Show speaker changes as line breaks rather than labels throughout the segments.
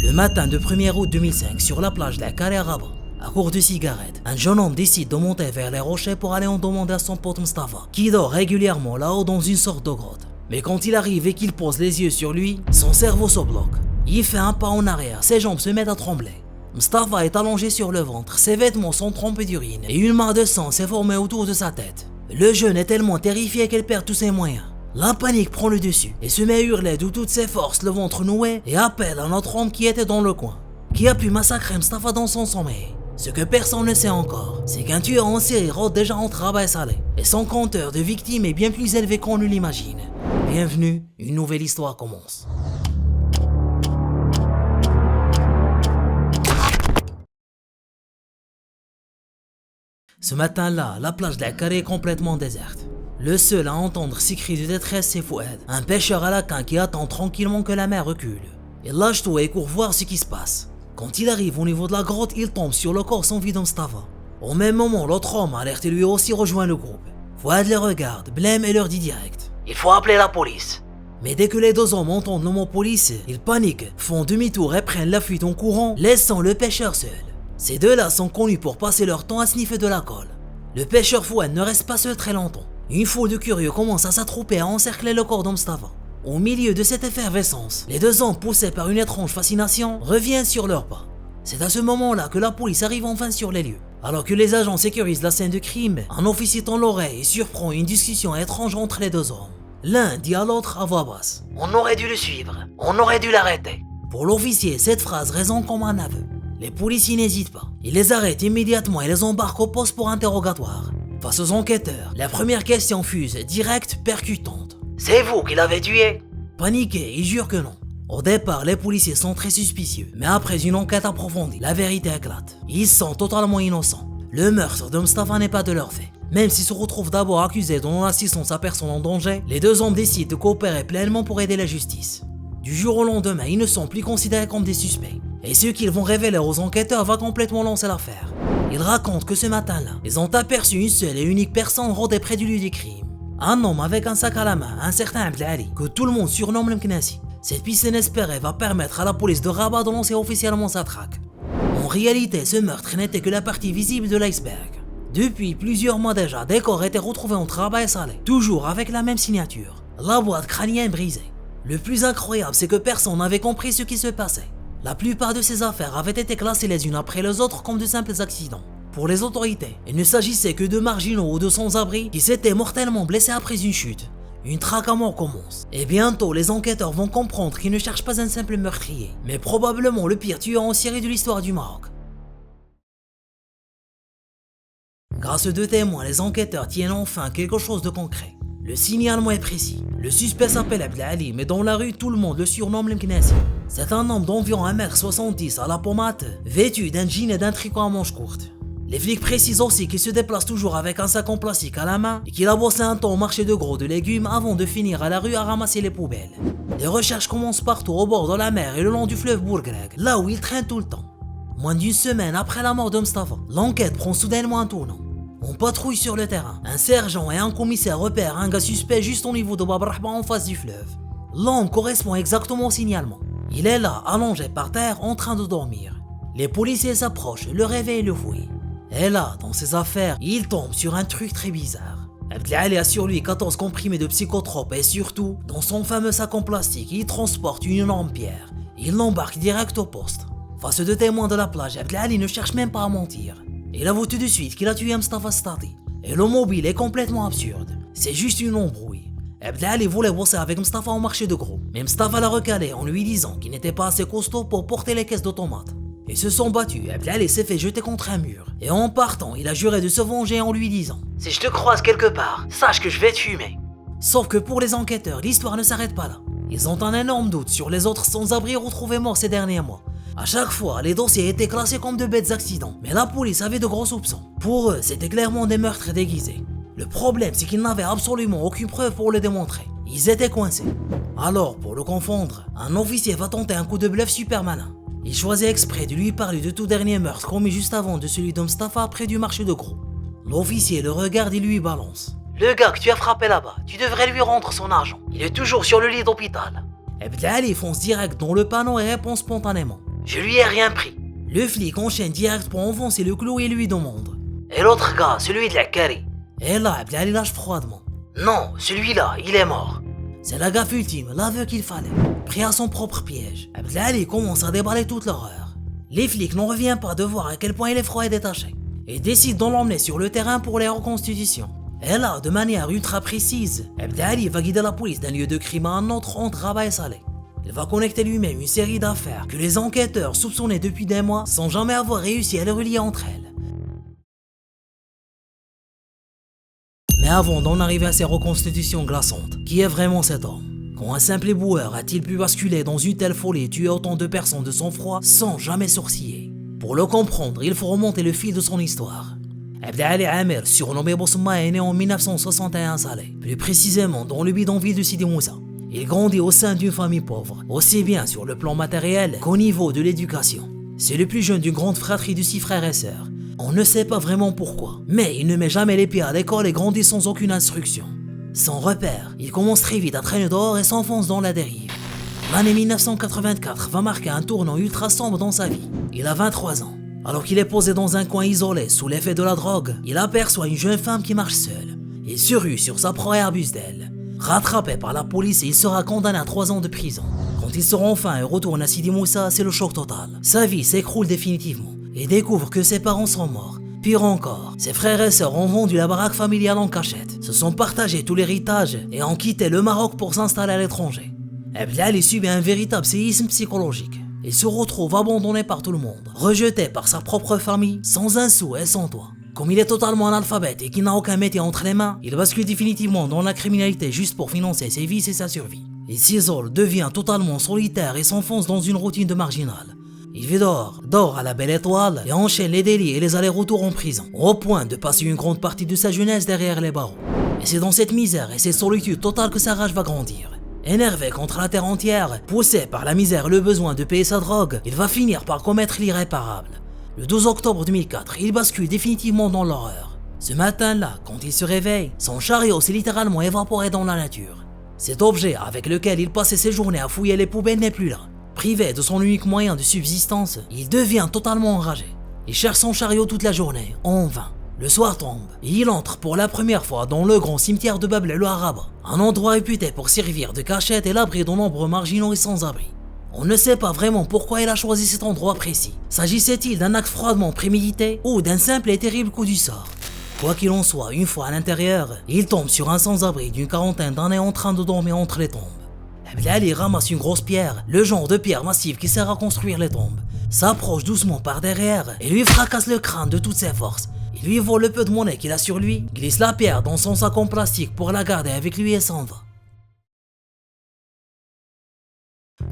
Le matin de 1er août 2005, sur la plage de la Carré à Rabat, à court de cigarettes, un jeune homme décide de monter vers les rochers pour aller en demander à son pote Mustapha, qui dort régulièrement là-haut dans une sorte de grotte. Mais quand il arrive et qu'il pose les yeux sur lui, son cerveau se bloque. Il fait un pas en arrière, ses jambes se mettent à trembler. Mustapha est allongé sur le ventre, ses vêtements sont trempés d'urine et une mare de sang s'est formée autour de sa tête. Le jeune est tellement terrifié qu'il perd tous ses moyens. La panique prend le dessus et se met à hurler de toutes ses forces, le ventre noué, et appelle un autre homme qui était dans le coin, qui a pu massacrer Mustapha dans son sommeil. Ce que personne ne sait encore, c'est qu'un tueur en série rôde déjà entre Rabat et Salé, et son compteur de victimes est bien plus élevé qu'on ne l'imagine. Bienvenue, une nouvelle histoire commence. Ce matin-là, la plage de la Carré est complètement déserte. Le seul à entendre ces cris de détresse, c'est Fouad, un pêcheur à la canne qui attend tranquillement que la mer recule. Il lâche tout et court voir ce qui se passe. Quand il arrive au niveau de la grotte, il tombe sur le corps sans vie de Mustapha. Au même moment, l'autre homme alerté lui aussi rejoint le groupe. Fouad les regarde, blême et leur dit direct:
Il faut appeler la police.
Mais dès que les deux hommes entendent le mot police, ils paniquent, font demi-tour et prennent la fuite en courant, laissant le pêcheur seul. Ces deux-là sont connus pour passer leur temps à sniffer de la colle. Le pêcheur Fouad ne reste pas seul très longtemps. Une foule de curieux commence à s'attrouper à encercler le corps de Mustapha. Au milieu de cette effervescence, les deux hommes, poussés par une étrange fascination, reviennent sur leurs pas. C'est à ce moment-là que la police arrive enfin sur les lieux. Alors que les agents sécurisent la scène de crime, un officier tend l'oreille et surprend une discussion étrange entre les deux hommes. L'un dit à l'autre à voix basse:
On aurait dû le suivre, on aurait dû l'arrêter.
Pour l'officier, cette phrase résonne comme un aveu. Les policiers n'hésitent pas. Ils les arrêtent immédiatement et les embarquent au poste pour interrogatoire. Face aux enquêteurs, la première question fuse, directe, percutante.
C'est vous qui l'avez tué?
Paniqués, ils jurent que non. Au départ, les policiers sont très suspicieux, mais après une enquête approfondie, la vérité éclate. Ils sont totalement innocents. Le meurtre de Mustapha n'est pas de leur fait. Même s'ils se retrouvent d'abord accusés de non-assistance à personne en danger, les deux hommes décident de coopérer pleinement pour aider la justice. Du jour au lendemain, ils ne sont plus considérés comme des suspects. Et ce qu'ils vont révéler aux enquêteurs va complètement lancer l'affaire. Ils racontent que ce matin-là, ils ont aperçu une seule et unique personne rôder près du lieu du crime. Un homme avec un sac à la main, un certain Abdelali, que tout le monde surnomme le Mknassi. Cette piste inespérée va permettre à la police de Rabat de lancer officiellement sa traque. En réalité, ce meurtre n'était que la partie visible de l'iceberg. Depuis plusieurs mois déjà, des corps étaient retrouvés entre Rabat et Salé, toujours avec la même signature, la boîte crânienne brisée. Le plus incroyable, c'est que personne n'avait compris ce qui se passait. La plupart de ces affaires avaient été classées les unes après les autres comme de simples accidents. Pour les autorités, il ne s'agissait que de marginaux ou de sans-abri qui s'étaient mortellement blessés après une chute. Une traque à mort commence. Et bientôt, les enquêteurs vont comprendre qu'ils ne cherchent pas un simple meurtrier, mais probablement le pire tueur en série de l'histoire du Maroc. Grâce aux deux témoins, les enquêteurs tiennent enfin quelque chose de concret. Le signalement est précis. Le suspect s'appelle Abdelali, mais dans la rue, tout le monde le surnomme le Mknassi. C'est un homme d'environ 1m70 à la pommade, vêtu d'un jean et d'un tricot à manches courtes. Les flics précisent aussi qu'il se déplace toujours avec un sac en plastique à la main et qu'il a bossé un temps au marché de gros de légumes avant de finir à la rue à ramasser les poubelles. Les recherches commencent partout au bord de la mer et le long du fleuve Bourgreg, là où il traîne tout le temps. Moins d'une semaine après la mort de Mustapha, l'enquête prend soudainement un tournant. On patrouille sur le terrain. Un sergent et un commissaire repèrent un gars suspect juste au niveau de Bab Rahba en face du fleuve. L'homme correspond exactement au signalement. Il est là, allongé par terre, en train de dormir. Les policiers s'approchent, le réveillent et le fouillent. Et là, dans ses affaires, il tombe sur un truc très bizarre. Abdelali a sur lui 14 comprimés de psychotropes et surtout, dans son fameux sac en plastique, il transporte une énorme pierre. Il l'embarque direct au poste. Face aux deux témoins de la plage, Abdelali ne cherche même pas à mentir. Il avoue tout de suite qu'il a tué Mustapha Stati. Et le mobile est complètement absurde. C'est juste une embrouille. Abdelali voulait bosser avec Mustapha au marché de gros. Mais Mustapha l'a recalé en lui disant qu'il n'était pas assez costaud pour porter les caisses de tomates. Ils se sont battus, Abdelali s'est fait jeter contre un mur. Et en partant, il a juré de se venger en lui disant:
Si je te croise quelque part, sache que je vais te fumer.
Sauf que pour les enquêteurs, l'histoire ne s'arrête pas là. Ils ont un énorme doute sur les autres sans-abri retrouvés morts ces derniers mois. À chaque fois, les dossiers étaient classés comme de bêtes accidents, mais la police avait de gros soupçons. Pour eux, c'était clairement des meurtres déguisés. Le problème, c'est qu'ils n'avaient absolument aucune preuve pour le démontrer. Ils étaient coincés. Alors, pour le confondre, un officier va tenter un coup de bluff super malin. Il choisit exprès de lui parler du tout dernier meurtre commis juste avant de celui de Mustapha près du marché de gros. L'officier le regarde et lui balance:
Le gars que tu as frappé là-bas, tu devrais lui rendre son argent. Il est toujours sur le lit d'hôpital.
Abdelali fonce direct dans le panneau et répond spontanément:
Je lui ai rien pris.
Le flic enchaîne direct pour enfoncer le clou et lui demande.
Et l'autre gars, celui de la Kari?
Et là, Abdelali lâche froidement.
Non, celui-là, il est mort.
C'est la gaffe ultime, l'aveu qu'il fallait. Pris à son propre piège, Abdelali commence à déballer toute l'horreur. Les flics n'en reviennent pas de voir à quel point il est froid et détaché. Et décident de l'emmener sur le terrain pour les reconstitutions. Et là, de manière ultra précise, Abdelali va guider la police d'un lieu de crime à un autre entre Rabat et Salé. Il va connecter lui-même une série d'affaires que les enquêteurs soupçonnaient depuis des mois sans jamais avoir réussi à les relier entre elles. Mais avant d'en arriver à ces reconstitutions glaçantes, qui est vraiment cet homme? Quand un simple éboueur a-t-il pu basculer dans une telle folie et tuer autant de personnes de sang-froid sans jamais sourciller? Pour le comprendre, il faut remonter le fil de son histoire. Abdelali Amir, surnommé Bousma, est né en 1961 à Salé, plus précisément dans le bidonville de Sidi Moussa. Il grandit au sein d'une famille pauvre, aussi bien sur le plan matériel qu'au niveau de l'éducation. C'est le plus jeune d'une grande fratrie de 6 frères et sœurs. On ne sait pas vraiment pourquoi, mais il ne met jamais les pieds à l'école et grandit sans aucune instruction. Sans repère, il commence très vite à traîner dehors et s'enfonce dans la dérive. L'année 1984 va marquer un tournant ultra sombre dans sa vie. Il a 23 ans. Alors qu'il est posé dans un coin isolé sous l'effet de la drogue, il aperçoit une jeune femme qui marche seule. Il se rue sur sa proie et abuse d'elle. Rattrapé par la police, il sera condamné à 3 ans de prison. Quand il sort enfin et retourne à Sidi Moussa, c'est le choc total. Sa vie s'écroule définitivement et découvre que ses parents sont morts. Pire encore, ses frères et sœurs ont vendu la baraque familiale en cachette, se sont partagés tout l'héritage et ont quitté le Maroc pour s'installer à l'étranger. Abdelali subit un véritable séisme psychologique. Il se retrouve abandonné par tout le monde, rejeté par sa propre famille, sans un sou et sans toit. Comme il est totalement analphabète et qu'il n'a aucun métier entre les mains, il bascule définitivement dans la criminalité juste pour financer ses vices et sa survie. Il s'isole, devient totalement solitaire et s'enfonce dans une routine de marginal. Il vit dort à la belle étoile et enchaîne les délits et les allers-retours en prison, au point de passer une grande partie de sa jeunesse derrière les barreaux. Et c'est dans cette misère et cette solitude totale que sa rage va grandir. Énervé contre la terre entière, poussé par la misère et le besoin de payer sa drogue, il va finir par commettre l'irréparable. Le 12 octobre 2004, il bascule définitivement dans l'horreur. Ce matin-là, quand il se réveille, son chariot s'est littéralement évaporé dans la nature. Cet objet avec lequel il passait ses journées à fouiller les poubelles n'est plus là. Privé de son unique moyen de subsistance, il devient totalement enragé. Il cherche son chariot toute la journée, en vain. Le soir tombe, et il entre pour la première fois dans le grand cimetière de Bab el Araba, un endroit réputé pour servir de cachette et l'abri de nombreux marginaux et sans-abri. On ne sait pas vraiment pourquoi il a choisi cet endroit précis. S'agissait-il d'un acte froidement prémédité ou d'un simple et terrible coup du sort? Quoi qu'il en soit, une fois à l'intérieur, il tombe sur un sans-abri d'une quarantaine d'années en train de dormir entre les tombes. Abdelali ramasse une grosse pierre, le genre de pierre massive qui sert à construire les tombes, s'approche doucement par derrière et lui fracasse le crâne de toutes ses forces. Il lui vole le peu de monnaie qu'il a sur lui, glisse la pierre dans son sac en plastique pour la garder avec lui et s'en va.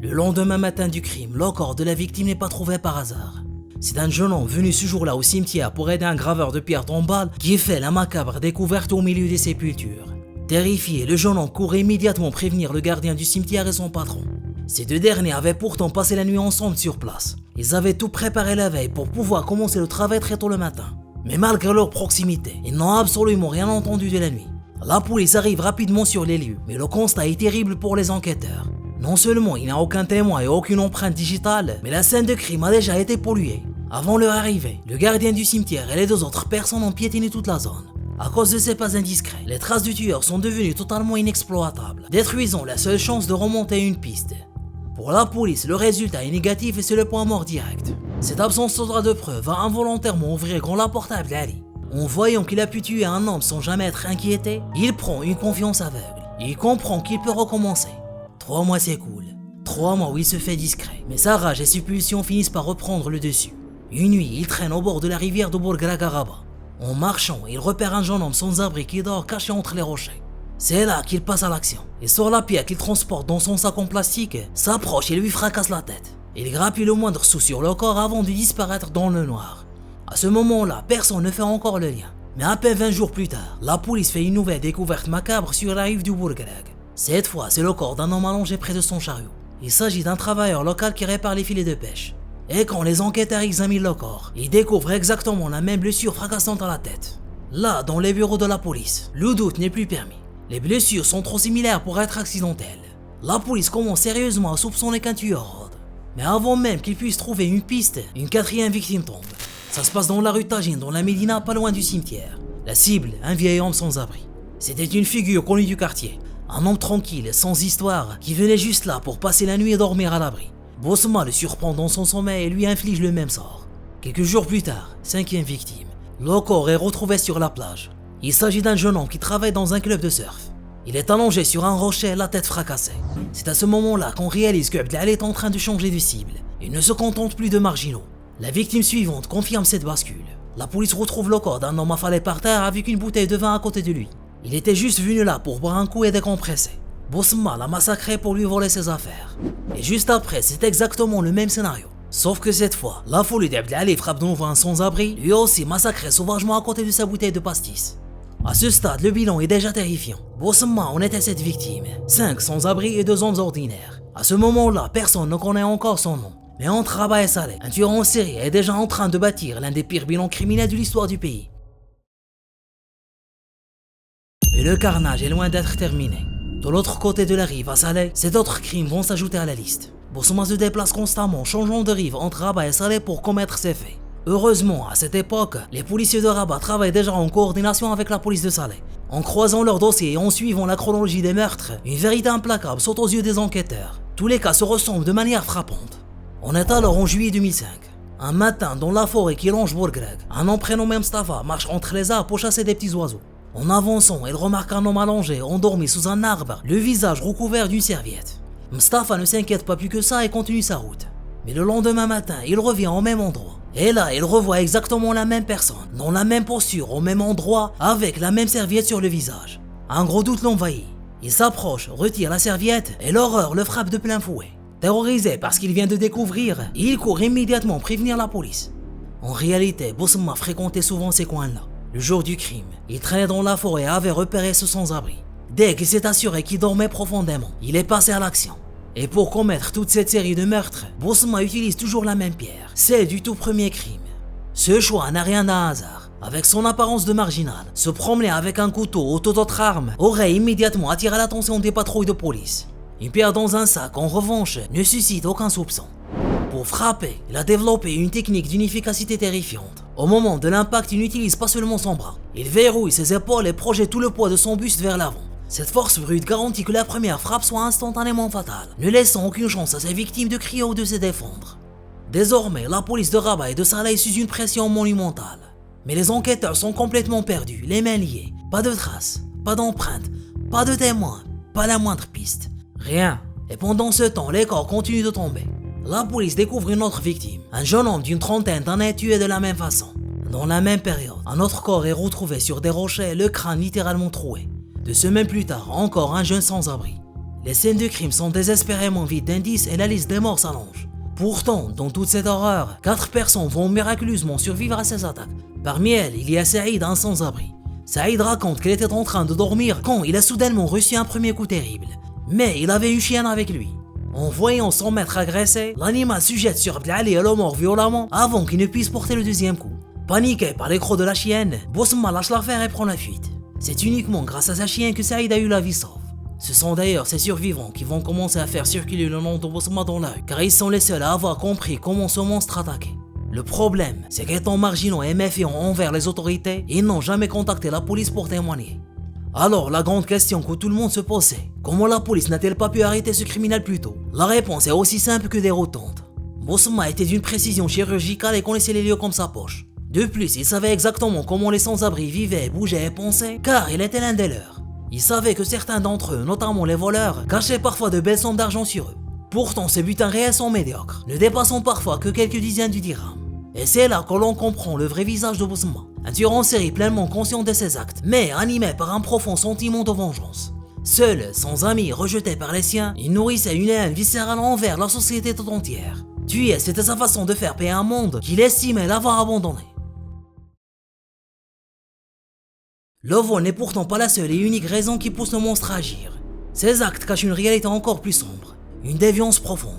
Le lendemain matin du crime, le corps de la victime n'est pas trouvé par hasard. C'est un jeune homme venu ce jour-là au cimetière pour aider un graveur de pierre tombale qui fait la macabre découverte au milieu des sépultures. Terrifié, le jeune homme court immédiatement prévenir le gardien du cimetière et son patron. Ces deux derniers avaient pourtant passé la nuit ensemble sur place. Ils avaient tout préparé la veille pour pouvoir commencer le travail très tôt le matin. Mais malgré leur proximité, ils n'ont absolument rien entendu de la nuit. La police arrive rapidement sur les lieux, mais le constat est terrible pour les enquêteurs. Non seulement il n'y a aucun témoin et aucune empreinte digitale, mais la scène de crime a déjà été polluée. Avant leur arrivée, le gardien du cimetière et les 2 autres personnes ont piétiné toute la zone. À cause de ces pas indiscrets, les traces du tueur sont devenues totalement inexploitables, détruisant la seule chance de remonter une piste. Pour la police, le résultat est négatif et c'est le point mort direct. Cette absence totale de preuves va involontairement ouvrir grand la porte à Abdelali. En voyant qu'il a pu tuer un homme sans jamais être inquiété, il prend une confiance aveugle. Il comprend qu'il peut recommencer. 3 mois s'écoulent. 3 mois où il se fait discret. Mais sa rage et ses pulsions finissent par reprendre le dessus. Une nuit, il traîne au bord de la rivière de Bourg-Ragaraba. En marchant, il repère un jeune homme sans abri qui dort caché entre les rochers. C'est là qu'il passe à l'action. Il sort la pierre qu'il transporte dans son sac en plastique, s'approche et lui fracasse la tête. Il grappille le moindre sou sur le corps avant de disparaître dans le noir. À ce moment-là, personne ne fait encore le lien. Mais à peine 20 jours plus tard, la police fait une nouvelle découverte macabre sur la rive du Bourgreg. Cette fois, c'est le corps d'un homme allongé près de son chariot. Il s'agit d'un travailleur local qui répare les filets de pêche. Et quand les enquêteurs examinent le corps, ils découvrent exactement la même blessure fracassante à la tête. Là, dans les bureaux de la police, le doute n'est plus permis. Les blessures sont trop similaires pour être accidentelles. La police commence sérieusement à soupçonner qu'un tueur rôde. Mais avant même qu'il puisse trouver une piste, une quatrième victime tombe. Ça se passe dans la rue Tajine, dans la Médina, pas loin du cimetière. La cible, un vieil homme sans abri. C'était une figure connue du quartier. Un homme tranquille, sans histoire, qui venait juste là pour passer la nuit et dormir à l'abri. Bosma le surprend dans son sommeil et lui inflige le même sort. Quelques jours plus tard, cinquième victime. Le corps est retrouvé sur la plage. Il s'agit d'un jeune homme qui travaille dans un club de surf. Il est allongé sur un rocher, la tête fracassée. C'est à ce moment-là qu'on réalise que Abdelali est en train de changer de cible. Il ne se contente plus de marginaux. La victime suivante confirme cette bascule. La police retrouve le corps d'un homme affalé par terre avec une bouteille de vin à côté de lui. Il était juste venu là pour boire un coup et décompresser. Bosma l'a massacré pour lui voler ses affaires. Et juste après, c'est exactement le même scénario. Sauf que cette fois, la folie d'Abdelali frappe de nouveau un sans-abri, lui aussi massacré sauvagement à côté de sa bouteille de pastis. À ce stade, le bilan est déjà terrifiant. Bosma en était 7 victimes, 5 sans-abri et 2 hommes ordinaires. À ce moment-là, personne ne connaît encore son nom. Mais entre Rabat et Saleh, un tueur en série est déjà en train de bâtir l'un des pires bilans criminels de l'histoire du pays. Mais le carnage est loin d'être terminé. De l'autre côté de la rive, à Saleh, ces autres crimes vont s'ajouter à la liste. Bosma se déplace constamment, changeant de rive entre Rabat et Saleh pour commettre ses faits. Heureusement, à cette époque, les policiers de Rabat travaillent déjà en coordination avec la police de Saleh. En croisant leurs dossiers et en suivant la chronologie des meurtres, une vérité implacable saute aux yeux des enquêteurs. Tous les cas se ressemblent de manière frappante. On est alors en juillet 2005. Un matin, dans la forêt qui longe Bourgreg, un homme prénommé Mustafa marche entre les arbres pour chasser des petits oiseaux. En avançant, il remarque un homme allongé, endormi sous un arbre, le visage recouvert d'une serviette. Mustafa ne s'inquiète pas plus que ça et continue sa route. Mais le lendemain matin, il revient au même endroit. Et là, il revoit exactement la même personne, dans la même posture, au même endroit, avec la même serviette sur le visage. Un gros doute l'envahit. Il s'approche, retire la serviette et l'horreur le frappe de plein fouet. Terrorisé par ce qu'il vient de découvrir, il court immédiatement prévenir la police. En réalité, Bosma fréquentait souvent ces coins-là. Le jour du crime, il traînait dans la forêt et avait repéré ce sans-abri. Dès qu'il s'est assuré qu'il dormait profondément, il est passé à l'action. Et pour commettre toute cette série de meurtres, Bosma utilise toujours la même pierre, celle du tout premier crime. Ce choix n'a rien d'un hasard. Avec son apparence de marginal, se promener avec un couteau ou toute autre arme aurait immédiatement attiré l'attention des patrouilles de police. Une pierre dans un sac, en revanche, ne suscite aucun soupçon. Pour frapper, il a développé une technique d'une efficacité terrifiante. Au moment de l'impact, il n'utilise pas seulement son bras. Il verrouille ses épaules et projette tout le poids de son buste vers l'avant. Cette force brute garantit que la première frappe soit instantanément fatale, ne laissant aucune chance à ses victimes de crier ou de se défendre. Désormais, la police de Rabat et de Saleh est sous une pression monumentale. Mais les enquêteurs sont complètement perdus, les mains liées. Pas de traces, pas d'empreintes, pas de témoins, pas la moindre piste. Rien. Et pendant ce temps, les corps continuent de tomber. La police découvre une autre victime, un jeune homme d'une trentaine d'années tué de la même façon. Dans la même période, un autre corps est retrouvé sur des rochers, le crâne littéralement troué. 2 semaines plus tard, encore un jeune sans-abri. Les scènes de crime sont désespérément vides d'indices et la liste des morts s'allonge. Pourtant, dans toute cette horreur, 4 personnes vont miraculeusement survivre à ces attaques. Parmi elles, il y a Saïd, un sans-abri. Saïd raconte qu'il était en train de dormir quand il a soudainement reçu un premier coup terrible. Mais il avait une chienne avec lui. En voyant son maître agressé, l'animal se jette sur Abdelali et le mord violemment avant qu'il ne puisse porter le deuxième coup. Paniqué par les crocs de la chienne, Bosma lâche l'affaire et prend la fuite. C'est uniquement grâce à sa chienne que Saïd a eu la vie sauve. Ce sont d'ailleurs ces survivants qui vont commencer à faire circuler le nom de Bosma dans la rue, car ils sont les seuls à avoir compris comment ce monstre attaquait. Le problème, c'est qu'étant marginaux et méfiants envers les autorités, ils n'ont jamais contacté la police pour témoigner. Alors la grande question que tout le monde se pose c'est, comment la police n'a-t-elle pas pu arrêter ce criminel plus tôt? La réponse est aussi simple que déroutante. Bosma était d'une précision chirurgicale et connaissait les lieux comme sa poche. De plus, il savait exactement comment les sans-abri vivaient, bougeaient et pensaient, car il était l'un des leurs. Il savait que certains d'entre eux, notamment les voleurs, cachaient parfois de belles sommes d'argent sur eux. Pourtant, ces butins réels sont médiocres, ne dépassant parfois que quelques dizaines de dirhams. Et c'est là que l'on comprend le vrai visage de Bosma. Un tueur en série pleinement conscient de ses actes, mais animé par un profond sentiment de vengeance. Seul, sans amis, rejeté par les siens, il nourrissait une haine viscérale envers la société tout entière. Tuer, c'était sa façon de faire payer un monde qu'il estimait l'avoir abandonné. Le vol n'est pourtant pas la seule et unique raison qui pousse le monstre à agir. Ses actes cachent une réalité encore plus sombre, une déviance profonde.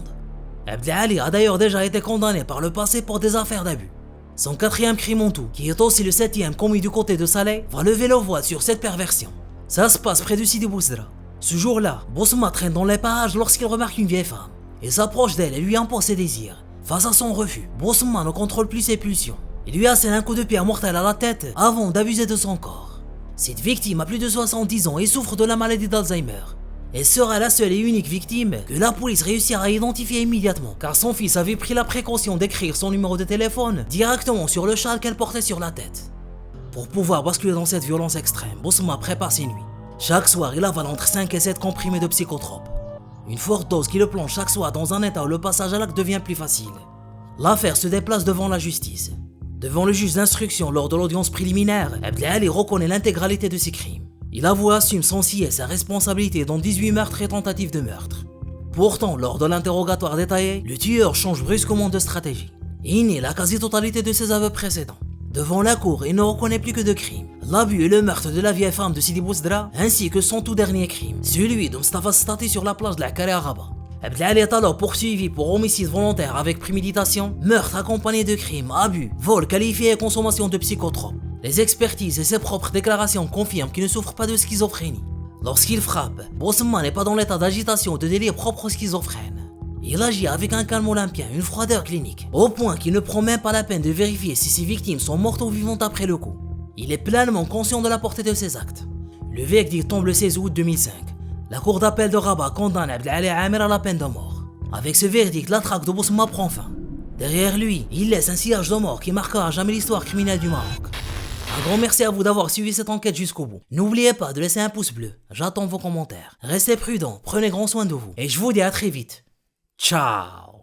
Abdelali a d'ailleurs déjà été condamné par le passé pour des affaires d'abus. Son 4e crime en tout, qui est aussi le 7e commis du côté de Saleh, va lever le voile sur cette perversion. Ça se passe près de Sidi Bouzdra. Ce jour-là, Bosma traîne dans les parages lorsqu'il remarque une vieille femme. Il s'approche d'elle et lui impose ses désirs. Face à son refus, Bosman ne contrôle plus ses pulsions. Il lui assène un coup de pied mortel à la tête avant d'abuser de son corps. Cette victime a plus de 70 ans et souffre de la maladie d'Alzheimer. Elle sera la seule et unique victime que la police réussira à identifier immédiatement, car son fils avait pris la précaution d'écrire son numéro de téléphone directement sur le châle qu'elle portait sur la tête. Pour pouvoir basculer dans cette violence extrême, Bosman prépare ses nuits. Chaque soir, il avale entre 5 et 7 comprimés de psychotropes. Une forte dose qui le plonge chaque soir dans un état où le passage à l'acte devient plus facile. L'affaire se déplace devant la justice. Devant le juge d'instruction lors de l'audience préliminaire, Abdelali reconnaît l'intégralité de ses crimes. Il avoue et assume sans ciller sa responsabilité dans 18 meurtres et tentatives de meurtre. Pourtant, lors de l'interrogatoire détaillé, le tueur change brusquement de stratégie. Il nie la quasi-totalité de ses aveux précédents. Devant la cour, il ne reconnaît plus que 2 crimes. L'abus et le meurtre de la vieille femme de Sidi Bouzdra, ainsi que son tout dernier crime, celui de Mustafa Stati sur la plage de la Kari à Rabat. Abdelali est alors poursuivi pour homicide volontaire avec préméditation, meurtre accompagné de crimes, abus, vol qualifié et consommation de psychotropes. Les expertises et ses propres déclarations confirment qu'il ne souffre pas de schizophrénie. Lorsqu'il frappe, Bosman n'est pas dans l'état d'agitation ou de délire propre au schizophrène. Il agit avec un calme olympien, une froideur clinique, au point qu'il ne prend même pas la peine de vérifier si ses victimes sont mortes ou vivantes après le coup. Il est pleinement conscient de la portée de ses actes. Le verdict tombe le 16 août 2005. La cour d'appel de Rabat condamne Abdelali Amir à la peine de mort. Avec ce verdict, la traque de Bosman prend fin. Derrière lui, il laisse un sillage de mort qui marquera à jamais l'histoire criminelle du Maroc. Un grand merci à vous d'avoir suivi cette enquête jusqu'au bout. N'oubliez pas de laisser un pouce bleu, j'attends vos commentaires. Restez prudents, prenez grand soin de vous, et je vous dis à très vite. Ciao.